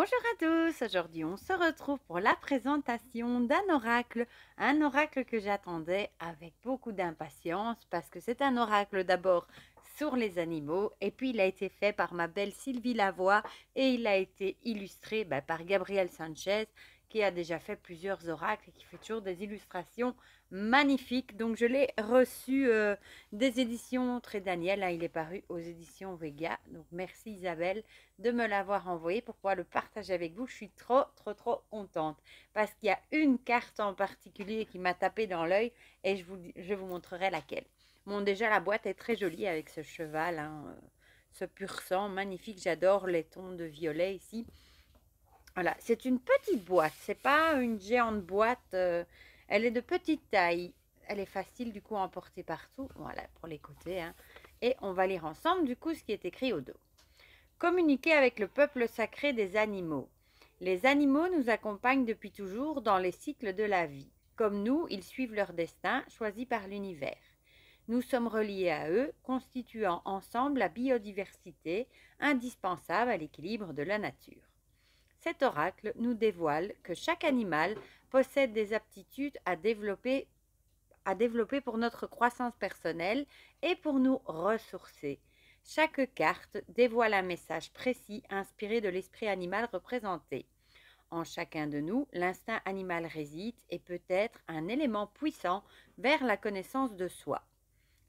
Bonjour à tous, aujourd'hui on se retrouve pour la présentation un oracle que j'attendais avec beaucoup d'impatience parce que c'est un oracle d'abord sur les animaux et puis il a été fait par ma belle Sylvie Lavoie et il a été illustré par Gabriel Sanchez qui a déjà fait plusieurs oracles et qui fait toujours des illustrations magnifiques. Donc je l'ai reçu des éditions Très Daniel, il est paru aux éditions Vega, donc merci Isabelle de me l'avoir envoyé pour pouvoir le partager avec vous. Je suis trop contente parce qu'il y a une carte en particulier qui m'a tapé dans l'œil et je vous montrerai laquelle. Bon, déjà la boîte est très jolie avec ce cheval, ce pur sang magnifique. J'adore les tons de violet ici. Voilà, c'est une petite boîte, c'est pas une géante boîte, elle est de petite taille. Elle est facile du coup à emporter partout, voilà pour les côtés. Et on va lire ensemble du coup ce qui est écrit au dos. Communiquer avec le peuple sacré des animaux. Les animaux nous accompagnent depuis toujours dans les cycles de la vie. Comme nous, ils suivent leur destin, choisi par l'univers. Nous sommes reliés à eux, constituant ensemble la biodiversité indispensable à l'équilibre de la nature. Cet oracle nous dévoile que chaque animal possède des aptitudes à développer pour notre croissance personnelle et pour nous ressourcer. Chaque carte dévoile un message précis inspiré de l'esprit animal représenté. En chacun de nous, l'instinct animal réside et peut être un élément puissant vers la connaissance de soi.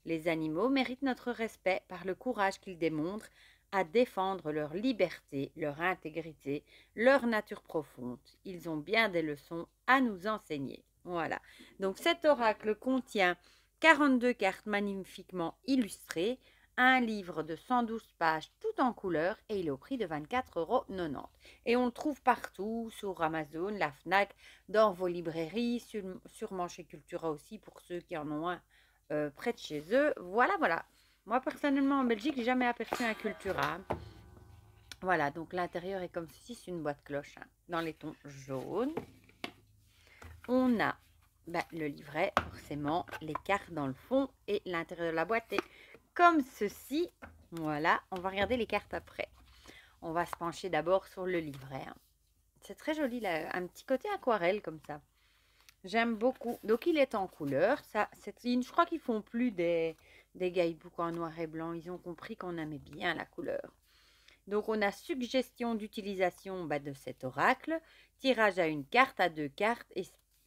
Les animaux méritent notre respect par le courage qu'ils démontrent à défendre leur liberté, leur intégrité, leur nature profonde. Ils ont bien des leçons à nous enseigner. Voilà. Donc cet oracle contient 42 cartes magnifiquement illustrées, un livre de 112 pages tout en couleur et il est au prix de 24,90 €. Et on le trouve partout, sur Amazon, la Fnac, dans vos librairies, sûrement chez Cultura aussi pour ceux qui en ont un près de chez eux. Voilà. Moi, personnellement, en Belgique, j'ai jamais aperçu un Cultura. Voilà, donc l'intérieur est comme ceci, c'est une boîte cloche dans les tons jaunes. On a le livret, forcément, les cartes dans le fond et l'intérieur de la boîte est comme ceci. Voilà, on va regarder les cartes après. On va se pencher d'abord sur le livret. C'est très joli, là, un petit côté aquarelle comme ça. J'aime beaucoup. Donc, il est en couleur. Je crois qu'ils font plus des guidebooks en noir et blanc. Ils ont compris qu'on aimait bien la couleur. Donc, on a suggestion d'utilisation de cet oracle, tirage à une carte, à deux cartes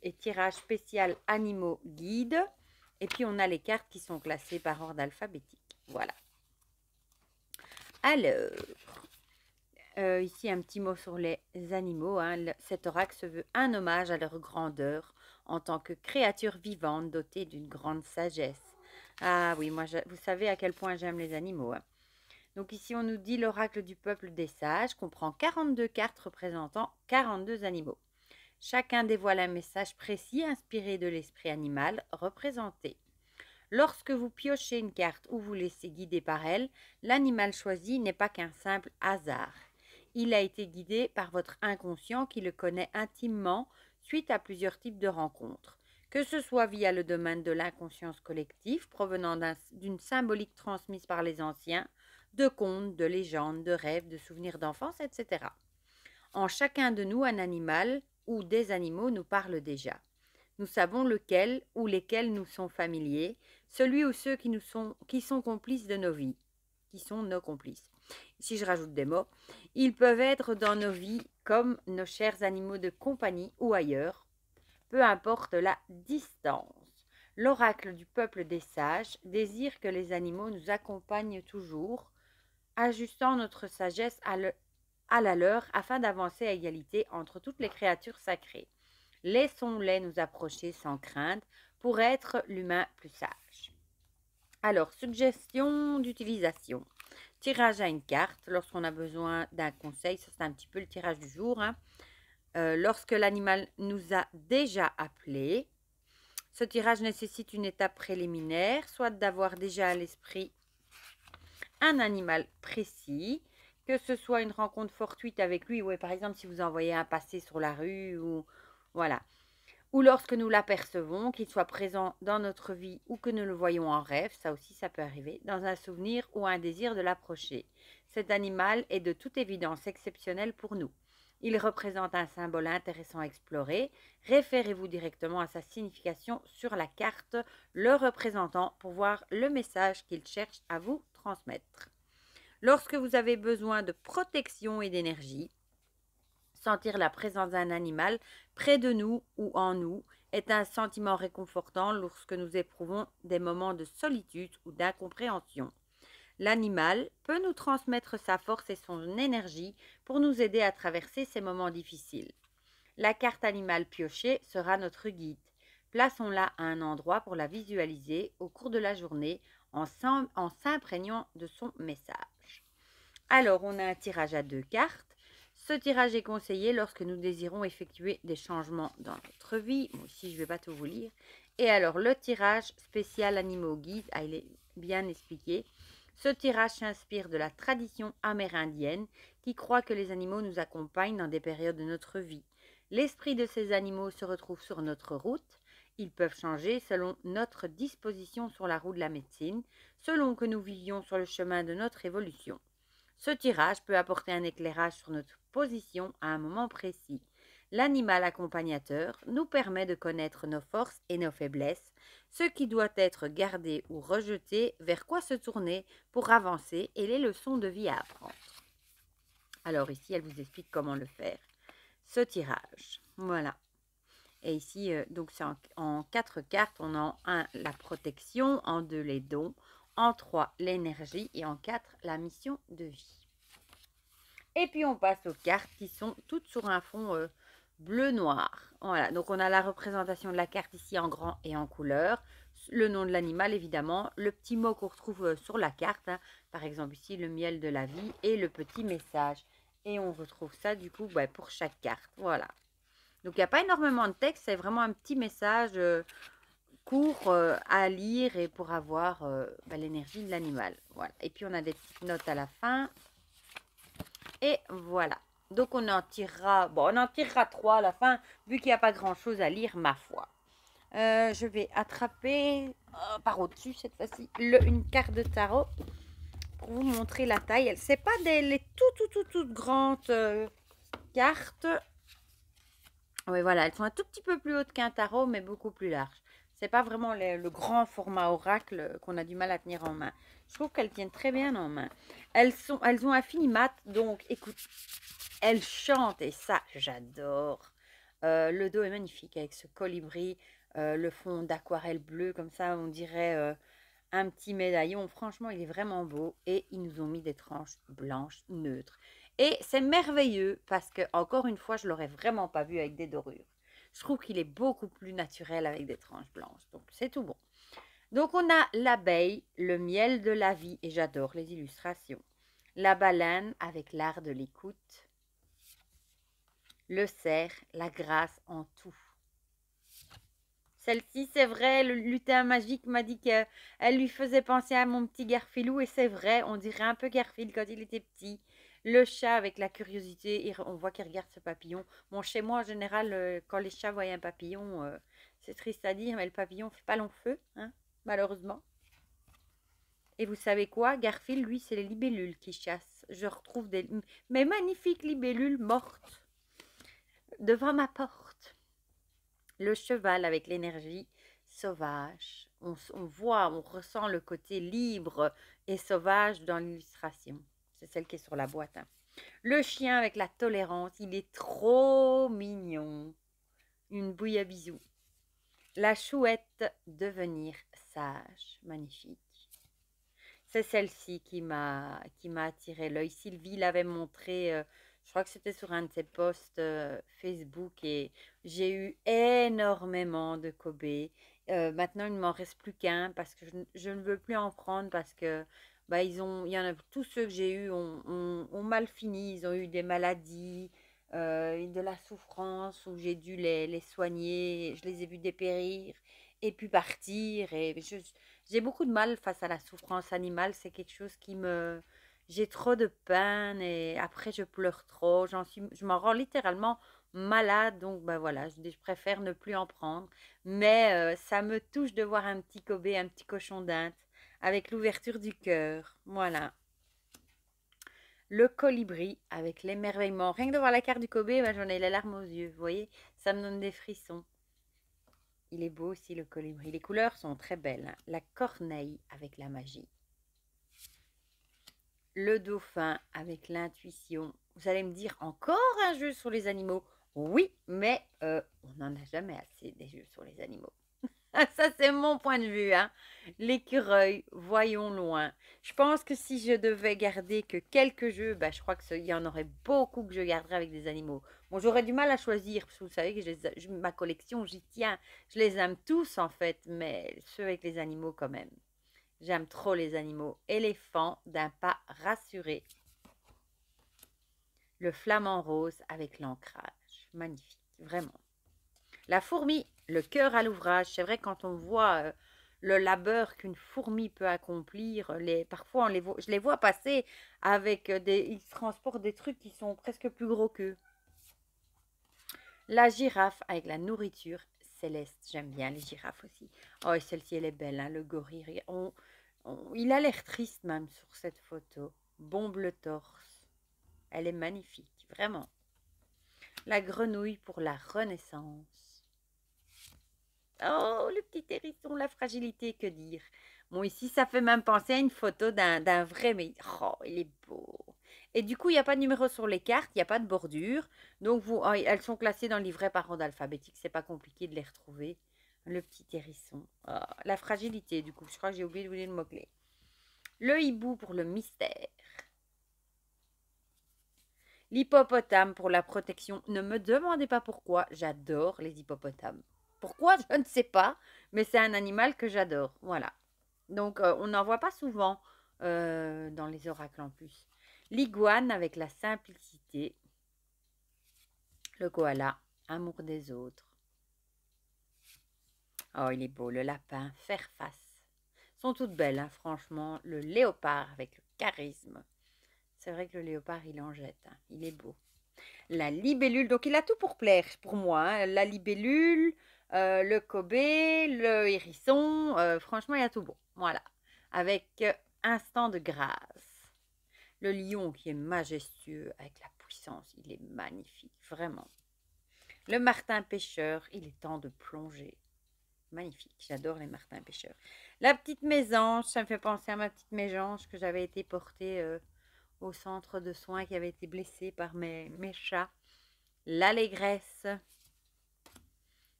et tirage spécial animaux guides. Et puis, on a les cartes qui sont classées par ordre alphabétique. Voilà. Alors, ici, un petit mot sur les animaux. Cet oracle se veut un hommage à leur grandeur en tant que créatures vivantes dotées d'une grande sagesse. Ah oui, moi, vous savez à quel point j'aime les animaux. Donc ici, on nous dit l'oracle du peuple des sages comprend 42 cartes représentant 42 animaux. Chacun dévoile un message précis inspiré de l'esprit animal représenté. Lorsque vous piochez une carte ou vous laissez guider par elle, l'animal choisi n'est pas qu'un simple hasard. Il a été guidé par votre inconscient qui le connaît intimement suite à plusieurs types de rencontres, que ce soit via le domaine de l'inconscience collective provenant d'une symbolique transmise par les anciens, de contes, de légendes, de rêves, de souvenirs d'enfance, etc. En chacun de nous, un animal ou des animaux nous parlent déjà. Nous savons lequel ou lesquels nous sont familiers, celui ou ceux qui sont complices de nos vies, qui sont nos complices. Ici, je rajoute des mots. Ils peuvent être dans nos vies comme nos chers animaux de compagnie ou ailleurs, peu importe la distance. L'oracle du peuple des sages désire que les animaux nous accompagnent toujours, ajustant notre sagesse à la leur afin d'avancer à égalité entre toutes les créatures sacrées. Laissons-les nous approcher sans crainte pour être l'humain plus sage. Alors, suggestion d'utilisation. Tirage à une carte lorsqu'on a besoin d'un conseil. Ça, c'est un petit peu le tirage du jour. Lorsque l'animal nous a déjà appelés. Ce tirage nécessite une étape préliminaire, soit d'avoir déjà à l'esprit un animal précis, que ce soit une rencontre fortuite avec lui, ou par exemple si vous envoyez un passé sur la rue, ou voilà. Ou lorsque nous l'apercevons, qu'il soit présent dans notre vie ou que nous le voyons en rêve, ça aussi ça peut arriver, dans un souvenir ou un désir de l'approcher. Cet animal est de toute évidence exceptionnel pour nous. Il représente un symbole intéressant à explorer. Référez-vous directement à sa signification sur la carte le représentant pour voir le message qu'il cherche à vous transmettre. Lorsque vous avez besoin de protection et d'énergie, sentir la présence d'un animal près de nous ou en nous est un sentiment réconfortant lorsque nous éprouvons des moments de solitude ou d'incompréhension. L'animal peut nous transmettre sa force et son énergie pour nous aider à traverser ces moments difficiles. La carte animale piochée sera notre guide. Plaçons-la à un endroit pour la visualiser au cours de la journée en s'imprégnant de son message. Alors, on a un tirage à 2 cartes. Ce tirage est conseillé lorsque nous désirons effectuer des changements dans notre vie. Moi aussi, je ne vais pas tout vous lire. Et alors, le tirage spécial animaux guide, il est bien expliqué. Ce tirage s'inspire de la tradition amérindienne qui croit que les animaux nous accompagnent dans des périodes de notre vie. L'esprit de ces animaux se retrouve sur notre route. Ils peuvent changer selon notre disposition sur la roue de la médecine, selon que nous vivions sur le chemin de notre évolution. Ce tirage peut apporter un éclairage sur notre position à un moment précis. L'animal accompagnateur nous permet de connaître nos forces et nos faiblesses, ce qui doit être gardé ou rejeté, vers quoi se tourner pour avancer et les leçons de vie à apprendre. Alors ici, elle vous explique comment le faire. Ce tirage, voilà. Et ici, donc c'est en 4 cartes, on a en 1 la protection, en 2 les dons, en 3 l'énergie et en 4 la mission de vie. Et puis on passe aux cartes qui sont toutes sur un fond bleu-noir. Voilà, donc on a la représentation de la carte ici en grand et en couleur, le nom de l'animal évidemment, le petit mot qu'on retrouve sur la carte, hein, par exemple ici le miel de la vie et le petit message. Et on retrouve ça du coup pour chaque carte, voilà. Donc il n'y a pas énormément de texte, c'est vraiment un petit message court à lire et pour avoir l'énergie de l'animal. Voilà. Et puis on a des petites notes à la fin. Et voilà. Donc on en tirera 3 à la fin, vu qu'il n'y a pas grand chose à lire, ma foi. Je vais attraper par au-dessus cette fois-ci une carte de tarot pour vous montrer la taille. C'est pas les toutes grandes cartes. Oui, voilà, elles sont un tout petit peu plus hautes qu'un tarot, mais beaucoup plus larges. C'est pas vraiment le grand format oracle qu'on a du mal à tenir en main. Je trouve qu'elles tiennent très bien en main. Elles ont un finimat, donc écoute, elles chantent et ça, j'adore. Le dos est magnifique avec ce colibri, le fond d'aquarelle bleu, comme ça, on dirait un petit médaillon. Franchement, il est vraiment beau et ils nous ont mis des tranches blanches neutres. Et c'est merveilleux parce que, encore une fois, je ne l'aurais vraiment pas vu avec des dorures. Je trouve qu'il est beaucoup plus naturel avec des tranches blanches. Donc, c'est tout bon. Donc, on a l'abeille, le miel de la vie, et j'adore les illustrations. La baleine avec l'art de l'écoute. Le cerf, la grâce en tout. Celle-ci, c'est vrai, le lutin magique m'a dit qu'elle lui faisait penser à mon petit Garfilou. Et c'est vrai, on dirait un peu Garfield quand il était petit. Le chat avec la curiosité, on voit qu'il regarde ce papillon. Bon, chez moi, en général, quand les chats voient un papillon, c'est triste à dire, mais le papillon ne fait pas long feu, hein, malheureusement. Et vous savez quoi? Garfield, lui, c'est les libellules qui chassent. Je retrouve mes magnifiques libellules mortes devant ma porte. Le cheval avec l'énergie sauvage. On voit, on ressent le côté libre et sauvage dans l'illustration. C'est celle qui est sur la boîte. Hein. Le chien avec la tolérance, il est trop mignon. Une bouille à bisous. La chouette, devenir sage. Magnifique. C'est celle-ci qui m'a attiré l'œil. Sylvie l'avait montré, je crois que c'était sur un de ses posts Facebook et j'ai eu énormément de Kobe. Maintenant, il ne m'en reste plus qu'un parce que je ne veux plus en prendre parce que il y en a, tous ceux que j'ai eus ont mal fini. Ils ont eu des maladies, de la souffrance où j'ai dû les soigner. Je les ai vus dépérir et puis partir. Et j'ai beaucoup de mal face à la souffrance animale. C'est quelque chose qui me... J'ai trop de peine et après je pleure trop. Je m'en rends littéralement malade. Donc voilà, je préfère ne plus en prendre. Mais ça me touche de voir un petit Kobe, un petit cochon d'Inde avec l'ouverture du cœur. Voilà. Le colibri avec l'émerveillement. Rien que de voir la carte du Kobe, ben, j'en ai les larmes aux yeux. Vous voyez, ça me donne des frissons. Il est beau aussi le colibri. Les couleurs sont très belles, hein. La corneille avec la magie. Le dauphin avec l'intuition. Vous allez me dire, encore un jeu sur les animaux? Oui, mais on n'en a jamais assez des jeux sur les animaux. Ça, c'est mon point de vue, hein. L'écureuil, voyons loin. Je pense que si je devais garder que quelques jeux, bah, je crois qu'il y en aurait beaucoup que je garderais avec des animaux. Bon, j'aurais du mal à choisir, parce que vous savez que ma collection, j'y tiens. Je les aime tous, en fait, mais ceux avec les animaux, quand même. J'aime trop les animaux. Éléphant d'un pas rassuré. Le flamant rose avec l'ancrage. Magnifique, vraiment. La fourmi, le cœur à l'ouvrage. C'est vrai, quand on voit le labeur qu'une fourmi peut accomplir, parfois je les vois passer avec ils transportent des trucs qui sont presque plus gros qu'eux. La girafe avec la nourriture céleste. J'aime bien les girafes aussi. Oh, et celle-ci, elle est belle, hein, le gorille. Il a l'air triste même sur cette photo. Bombe le torse. Elle est magnifique, vraiment. La grenouille pour la renaissance. Oh, le petit hérisson, la fragilité, que dire. Bon, ici, ça fait même penser à une photo d'un vrai, mais oh, il est beau. Et du coup, il n'y a pas de numéro sur les cartes, il n'y a pas de bordure. Donc, elles sont classées dans le livret par ordre alphabétique. C'est pas compliqué de les retrouver. Le petit hérisson. Oh, la fragilité, du coup. Je crois que j'ai oublié de vous dire le mot-clé. Le hibou pour le mystère. L'hippopotame pour la protection. Ne me demandez pas pourquoi. J'adore les hippopotames. Pourquoi? Je ne sais pas. Mais c'est un animal que j'adore. Voilà. Donc, on n'en voit pas souvent dans les oracles en plus. L'iguane avec la simplicité. Le koala, amour des autres. Oh, il est beau. Le lapin, faire face. Sont toutes belles, hein, franchement. Le léopard avec le charisme. C'est vrai que le léopard, il en jette, hein. Il est beau. La libellule, donc il a tout pour plaire pour moi, hein. La libellule, le Kobe, le hérisson, franchement, il y a tout bon. Voilà. Avec instant de grâce. Le lion qui est majestueux avec la puissance, il est magnifique, vraiment. Le martin pêcheur, il est temps de plonger. Magnifique, j'adore les martins pêcheurs. La petite mésange, ça me fait penser à ma petite mésange que j'avais été portée au centre de soins, qui avait été blessée par mes chats. L'allégresse.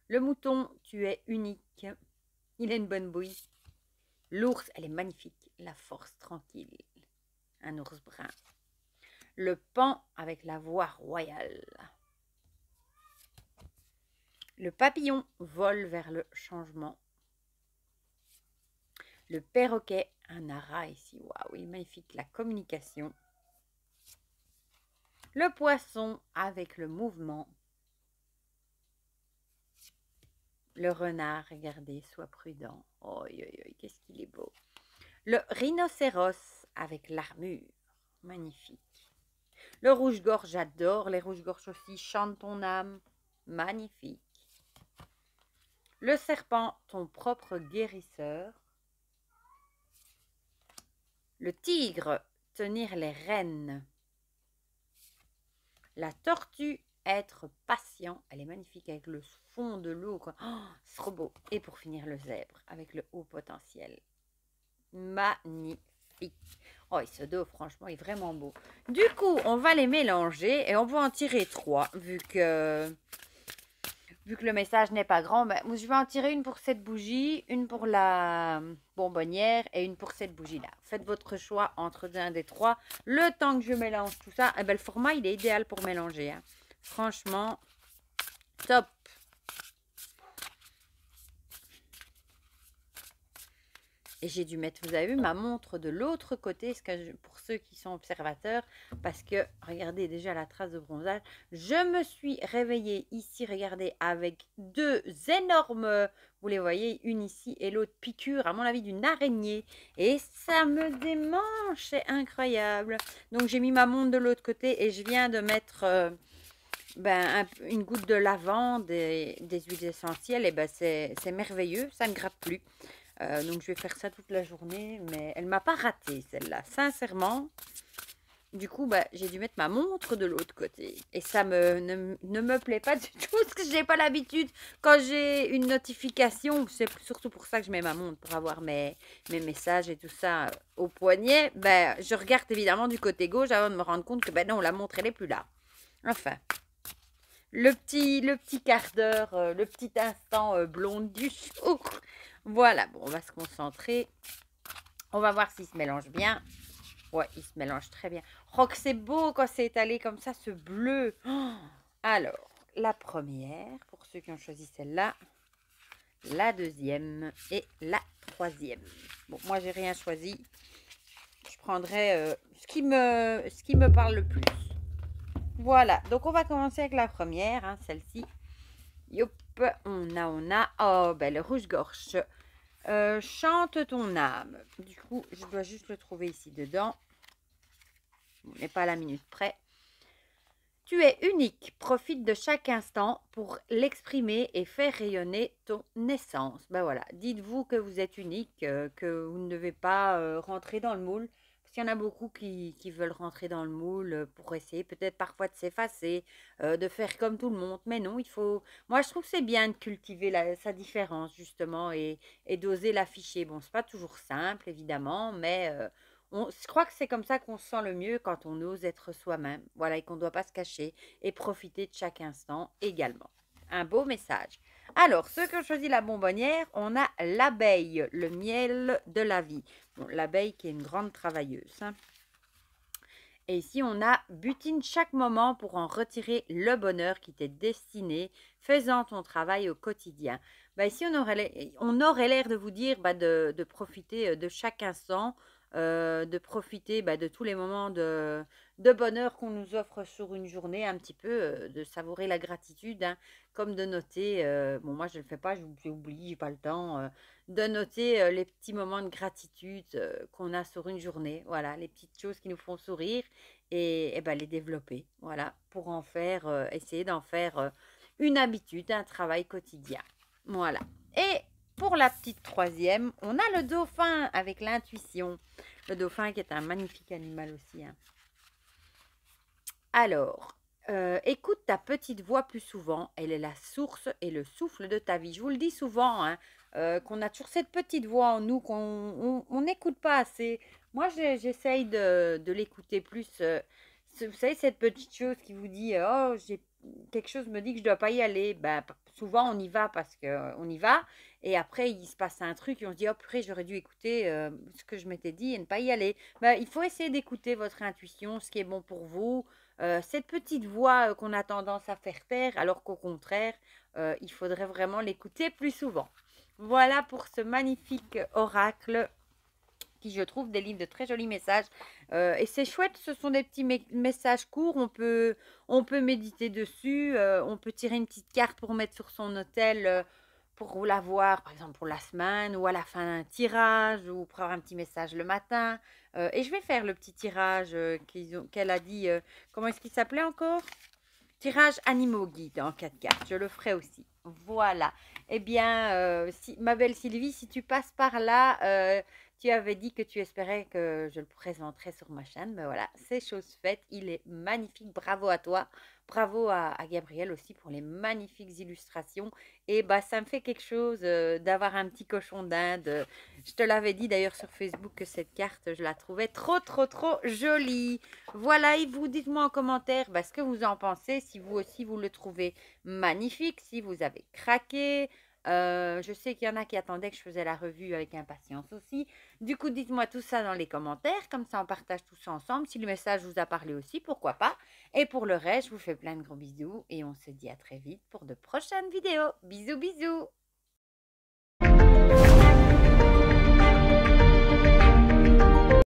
Le mouton, tu es unique. Il a une bonne bouille. L'ours, elle est magnifique. La force tranquille. Un ours brun. Le paon avec la voix royale. Le papillon vole vers le changement. Le perroquet, un ara ici. Waouh, il est magnifique. La communication. Le poisson avec le mouvement. Le renard, regardez, sois prudent. Oh, qu'est-ce qu'il est beau. Le rhinocéros avec l'armure. Magnifique. Le rouge-gorge, j'adore les rouges-gorges aussi. Chante ton âme. Magnifique. Le serpent, ton propre guérisseur. Le tigre, tenir les rênes. La tortue, être patient. Elle est magnifique avec le fond de l'eau. Oh, c'est trop beau. Et pour finir, le zèbre avec le haut potentiel. Magnifique. Oh, et ce dos, franchement, est vraiment beau. Du coup, on va les mélanger et on va en tirer 3, vu que le message n'est pas grand. Ben, je vais en tirer une pour cette bougie, une pour la bonbonnière et une pour cette bougie-là. Faites votre choix entre un des 3. Le temps que je mélange tout ça, eh ben, le format, il est idéal pour mélanger, hein. Franchement, top. Et j'ai dû mettre, vous avez vu, ma montre de l'autre côté, pour ceux qui sont observateurs, parce que, regardez déjà la trace de bronzage. Je me suis réveillée ici, regardez, avec 2 énormes, vous les voyez, une ici et l'autre piqûre, à mon avis, d'une araignée. Et ça me démange, c'est incroyable. Donc, j'ai mis ma montre de l'autre côté et je viens de mettre une goutte de lavande et des huiles essentielles. Et ben, c'est merveilleux, ça ne gratte plus. Donc je vais faire ça toute la journée, mais elle m'a pas raté celle-là, sincèrement. du coup, bah, j'ai dû mettre ma montre de l'autre côté. Et ça ne me plaît pas du tout parce que je n'ai pas l'habitude. Quand j'ai une notification, c'est surtout pour ça que je mets ma montre, pour avoir mes messages et tout ça au poignet. Ben, je regarde évidemment du côté gauche avant de me rendre compte que ben non, la montre, elle n'est plus là. Enfin, le petit quart d'heure, le petit instant blonde du jour. Voilà, bon, on va se concentrer. On va voir s'il se mélange bien. Ouais, il se mélange très bien. Oh, que c'est beau quand c'est étalé comme ça, ce bleu. Oh, alors, la première, pour ceux qui ont choisi celle-là. La deuxième et la troisième. Bon, moi, j'ai rien choisi. Je prendrai ce qui me parle le plus. Voilà, donc on va commencer avec la première, hein, celle-ci. Yop, on a. Oh, ben le rouge-gorge. Chante ton âme. Du coup, je dois juste le trouver ici dedans. On n'est pas à la minute près. Tu es unique. Profite de chaque instant pour l'exprimer et faire rayonner ton essence. Ben voilà, dites-vous que vous êtes unique, que vous ne devez pas rentrer dans le moule. Parce qu'il y en a beaucoup qui veulent rentrer dans le moule pour essayer peut-être parfois de s'effacer, de faire comme tout le monde. Mais non, il faut... Moi, je trouve que c'est bien de cultiver sa différence, justement, et d'oser l'afficher. Bon, c'est pas toujours simple, évidemment, mais je crois que c'est comme ça qu'on se sent le mieux quand on ose être soi-même. Voilà, et qu'on ne doit pas se cacher et profiter de chaque instant également. Un beau message. Alors, ceux qui ont choisi la bonbonnière, on a l'abeille, le miel de la vie. Bon, l'abeille qui est une grande travailleuse. Hein. Et ici, on a butine chaque moment pour en retirer le bonheur qui t'est destiné, faisant ton travail au quotidien. Bah, ici, on aurait l'air de vous dire de profiter de chaque instant, de profiter de tous les moments de bonheur qu'on nous offre sur une journée, un petit peu, de savourer la gratitude, hein, comme de noter, bon moi je ne le fais pas, j'oublie, j'ai pas le temps, de noter les petits moments de gratitude qu'on a sur une journée, voilà, les petites choses qui nous font sourire et ben, les développer, voilà, pour en faire, essayer d'en faire une habitude, un travail quotidien, voilà. Et pour la petite troisième, on a le dauphin avec l'intuition. Le dauphin qui est un magnifique animal aussi. Hein. Alors, écoute ta petite voix plus souvent. Elle est la source et le souffle de ta vie. Je vous le dis souvent, hein, qu'on a toujours cette petite voix en nous qu'on n'écoute pas assez. Moi, j'essaye de l'écouter plus. Vous savez, cette petite chose qui vous dit, oh, quelque chose me dit que je ne dois pas y aller. Ben, souvent, on y va parce qu'on y va. Et après, il se passe un truc et on se dit, oh purée, j'aurais dû écouter ce que je m'étais dit et ne pas y aller. Ben, il faut essayer d'écouter votre intuition, ce qui est bon pour vous. Cette petite voix qu'on a tendance à faire taire, alors qu'au contraire, il faudrait vraiment l'écouter plus souvent. Voilà pour ce magnifique oracle qui, je trouve, délivre de très jolis messages. Et c'est chouette, ce sont des petits messages courts, on peut méditer dessus, on peut tirer une petite carte pour mettre sur son hôtel pour la voir, par exemple pour la semaine ou à la fin d'un tirage ou pour avoir un petit message le matin. Et je vais faire le petit tirage qu'elle a dit, comment est-ce qu'il s'appelait encore? Tirage animaux guide en 4 cartes, je le ferai aussi. Voilà. Eh bien, ma belle Sylvie, si tu passes par là, tu avais dit que tu espérais que je le présenterais sur ma chaîne. Ben voilà, c'est chose faite. Il est magnifique. Bravo à toi. Bravo à Gabriel aussi pour les magnifiques illustrations. Et bah, ça me fait quelque chose d'avoir un petit cochon d'Inde. Je te l'avais dit d'ailleurs sur Facebook que cette carte, je la trouvais trop, trop, trop jolie. Voilà, et vous dites-moi en commentaire ce que vous en pensez. Si vous aussi, vous le trouvez magnifique. Si vous avez craqué. Je sais qu'il y en a qui attendaient que je faisais la revue avec impatience aussi. Du coup, dites-moi tout ça dans les commentaires. Comme ça, on partage tout ça ensemble. Si le message vous a parlé aussi, pourquoi pas. Et pour le reste, je vous fais plein de gros bisous. Et on se dit à très vite pour de prochaines vidéos. Bisous, bisous.